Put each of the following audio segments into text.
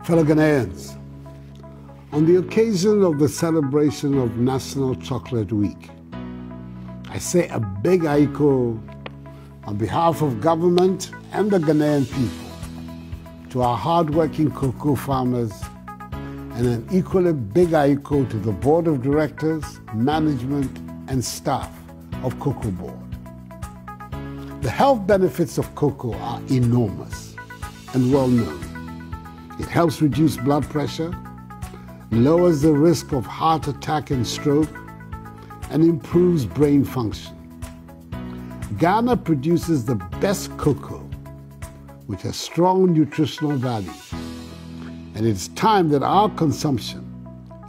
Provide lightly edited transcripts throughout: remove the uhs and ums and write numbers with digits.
Fellow Ghanaians, on the occasion of the celebration of National Chocolate Week, I say a big aiko on behalf of government and the Ghanaian people to our hard-working cocoa farmers, and an equally big aiko to the board of directors, management, and staff of Cocoa Board. The health benefits of cocoa are enormous and well known. It helps reduce blood pressure, lowers the risk of heart attack and stroke, and improves brain function. Ghana produces the best cocoa, which has strong nutritional value, and it's time that our consumption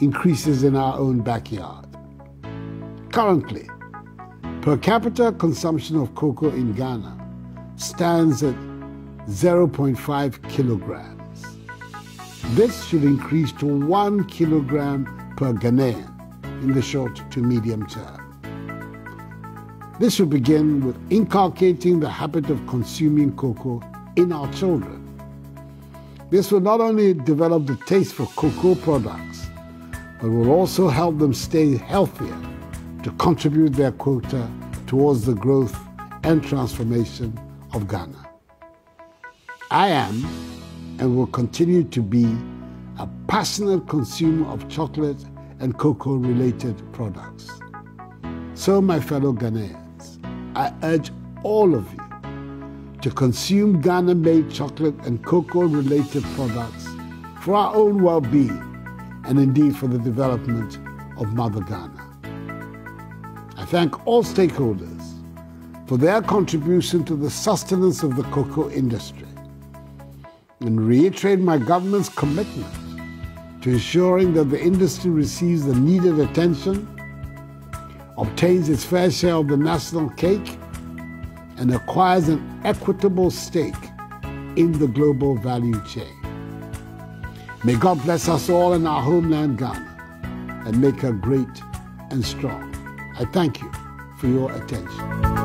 increases in our own backyard. Currently, per capita consumption of cocoa in Ghana stands at 0.5 kilograms. This should increase to 1 kilogram per Ghanaian in the short to medium term. This will begin with inculcating the habit of consuming cocoa in our children. This will not only develop the taste for cocoa products, but will also help them stay healthier to contribute their quota towards the growth and transformation of Ghana. I am and will continue to be a passionate consumer of chocolate and cocoa-related products. So, my fellow Ghanaians, I urge all of you to consume Ghana-made chocolate and cocoa-related products for our own well-being and indeed for the development of Mother Ghana. I thank all stakeholders for their contribution to the sustenance of the cocoa industry, and reiterate my government's commitment to ensuring that the industry receives the needed attention, obtains its fair share of the national cake, and acquires an equitable stake in the global value chain. May God bless us all in our homeland Ghana and make her great and strong. I thank you for your attention.